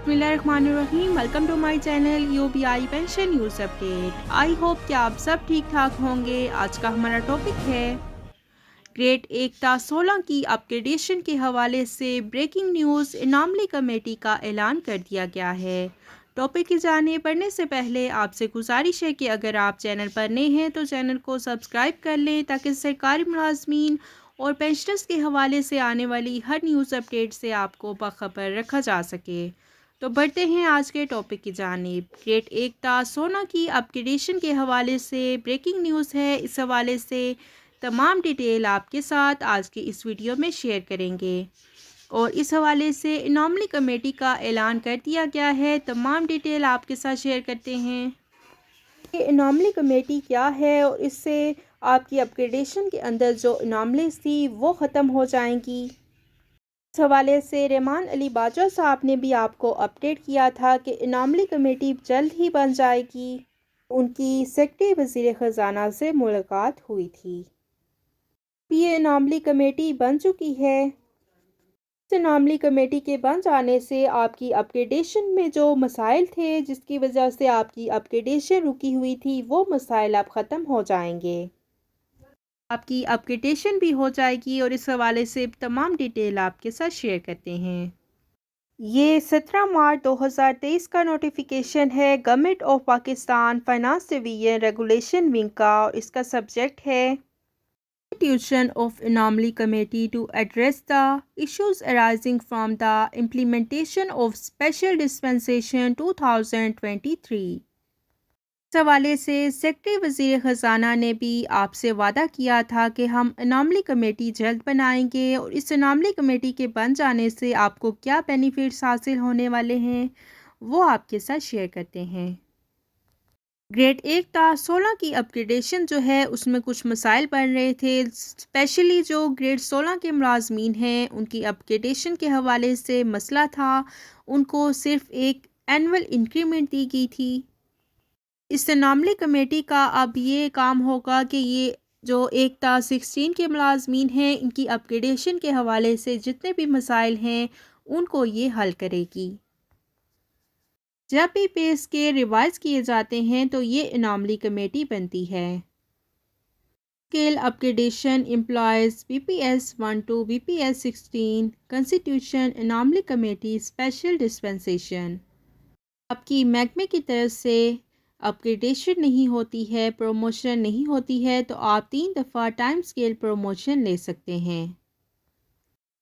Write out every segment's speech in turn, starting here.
बिस्मिल्लाहिर्रहमानिर्रहीम। Welcome to my channel UBI pension news update. I hope कि आप सब ठीक ठाक होंगे। आज का हमारा टॉपिक है ग्रेड एकता 16 की अपग्रेडेशन के हवाले से ब्रेकिंग न्यूज़। इनामली कमेटी का ऐलान कर दिया गया है। टॉपिक की जाने पढ़ने से पहले आपसे गुजारिश है कि अगर आप चैनल पर नए हैं तो चैनल को सब्सक्राइब कर लें ताकि सरकारी मुलाजमीन और पेंशनर्स के हवाले से आने वाली हर न्यूज़ अपडेट से आपको बाखबर रखा जा सके। तो बढ़ते हैं आज के टॉपिक की जानिब। ग्रेड एकता 16 की अपग्रेडेशन के हवाले से ब्रेकिंग न्यूज़ है। इस हवाले से तमाम डिटेल आपके साथ आज की इस वीडियो में शेयर करेंगे और इस हवाले से इनामली कमेटी का ऐलान कर दिया गया है। तमाम डिटेल आपके साथ शेयर करते हैं। ये इनामली कमेटी क्या है और इससे आपकी अपग्रेडेशन के अंदर जो इनामलीज थी वो ख़त्म हो जाएंगी। इस हवाले से रहमान अली बाजवा साहब ने भी आपको अपडेट किया था कि इनामली कमेटी जल्द ही बन जाएगी। उनकी सेक्रेटरी वज़ीर ख़जाना से मुलाकात हुई थी। ये इनामली कमेटी बन चुकी है। इस इनामली कमेटी के बन जाने से आपकी अपग्रेडेशन में जो मसाइल थे जिसकी वजह से आपकी अपग्रेडेशन रुकी हुई थी वो मसाइल अब ख़त्म हो जाएंगे। आपकी अपग्रेडेशन भी हो जाएगी और इस हवाले से तमाम डिटेल आपके साथ शेयर करते हैं। ये 17 मार्च 2023 का नोटिफिकेशन है government of Pakistan finance division regulation wing का और इसका सब्जेक्ट है Institution of Anomaly Committee to address the issues arising from the implementation of Special Dispensation 2023। इस हवाले से सेक्रेटरी वज़ीर ख़जाना ने भी आपसे वादा किया था कि हम इनामली कमेटी जल्द बनाएंगे और इस इनामली कमेटी के बन जाने से आपको क्या बेनिफिट्स हासिल होने वाले हैं वो आपके साथ शेयर करते हैं। ग्रेड एकता 16 की अपग्रेडेशन जो है उसमें कुछ मसाइल बन रहे थे। स्पेशली जो ग्रेड 16 के मुलाजमीन हैं उनकी अपग्रेडेशन के हवाले से मसला था। उनको सिर्फ एक एनुअल इंक्रीमेंट दी गई थी। इस इनामली कमेटी का अब ये काम होगा कि ये जो एकता 16 के मुलाजमीन हैं इनकी अपग्रेडेशन के हवाले से जितने भी मसाइल हैं उनको ये हल करेगी। जब भी पे स्केल रिवाइज किए जाते हैं तो ये इनामली कमेटी बनती है। Scale upgradation employees BPS 1 to BPS 16 constitution anomaly committee special dispensation. आपकी महकमे की तरफ से अपग्रेडेशन नहीं होती है, प्रमोशन नहीं होती है तो आप 3 दफ़ा टाइम स्केल प्रमोशन ले सकते हैं।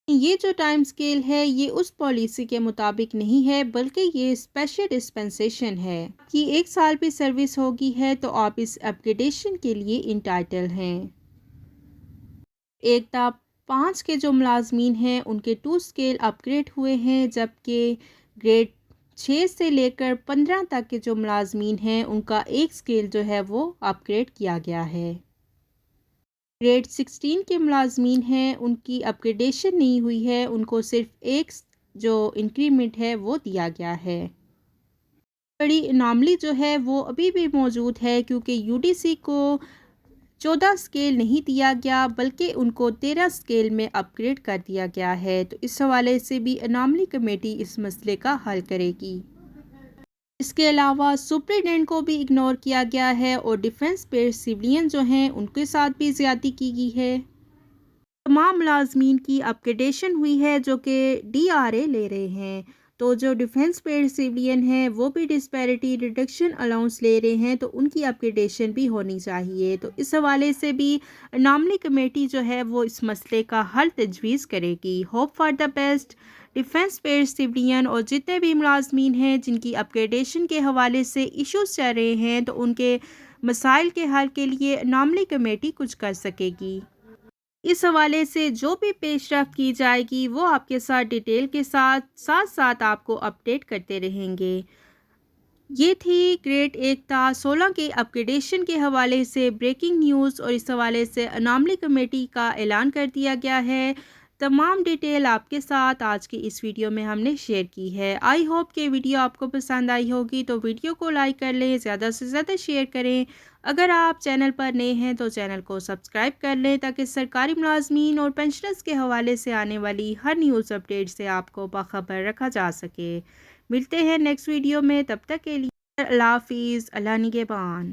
ये जो टाइम स्केल है ये उस पॉलिसी के मुताबिक नहीं है बल्कि ये स्पेशल डिस्पेंसेशन है कि 1 साल भी सर्विस होगी है तो आप इस अपग्रेडेशन के लिए इंटाइटल हैं। एकता 5 के जो मुलाजमीन हैं उनके 2 स्केल अपग्रेड हुए हैं जबकि ग्रेड 6 से लेकर 15 तक के जो मुलाजमीन हैं उनका 1 स्केल जो है वो अपग्रेड किया गया है। ग्रेड 16 के मुलाजमीन हैं उनकी अपग्रेडेशन नहीं हुई है, उनको सिर्फ एक जो इंक्रीमेंट है वो दिया गया है। बड़ी इनामली जो है वो अभी भी मौजूद है क्योंकि यूडीसी को 14 स्केल नहीं दिया गया बल्कि उनको 13 स्केल में अपग्रेड कर दिया गया है। तो इस हवाले से भी इनामली कमेटी इस मसले का हल करेगी। इसके अलावा सुप्रीडेंट को भी इग्नोर किया गया है और डिफेंस पेड सिविलियन जो हैं उनके साथ भी ज़्यादती की गई है। तमाम मुलाजमीन की अपग्रेडेशन हुई है जो कि DRA ले रहे हैं तो जो डिफेंस पेड सिविलियन हैं वो भी डिस्पैरिटी रिडक्शन अलाउंस ले रहे हैं तो उनकी अपग्रेडेशन भी होनी चाहिए। तो इस हवाले से भी इनामली कमेटी जो है वो इस मसले का हल तजवीज़ करेगी। Hope for the best. Defence paid civilian और जितने भी मुलाजमीन हैं जिनकी अपग्रेडेशन के हवाले से इश्यूज चल रहे हैं तो उनके मसाइल के हल के लिए इनामली कमेटी कुछ कर सकेगी। इस हवाले से जो भी पेशरफ्त की जाएगी वो आपके साथ डिटेल के साथ साथ आपको अपडेट करते रहेंगे। ये थी ग्रेड एकता 16 के अपग्रेडेशन के हवाले से ब्रेकिंग न्यूज़ और इस हवाले से इनामली कमेटी का ऐलान कर दिया गया है। تمام ڈیٹیل آپ کے ساتھ آج کی اس ویڈیو میں ہم نے شیئر کی ہے۔ آئی ہوپ کہ ویڈیو آپ کو پسند آئی ہوگی، تو ویڈیو کو لائک کر لیں، زیادہ سے زیادہ شیئر کریں۔ اگر آپ چینل پر نئے ہیں تو چینل کو سبسکرائب کر لیں تاکہ سرکاری ملازمین اور پینشنرز کے حوالے سے آنے والی ہر نیوز اپڈیٹ سے آپ کو باخبر رکھا جا سکے۔ ملتے ہیں نیکسٹ ویڈیو میں، تب تک کے لیے اللہ حافظ، اللہ نگہبان۔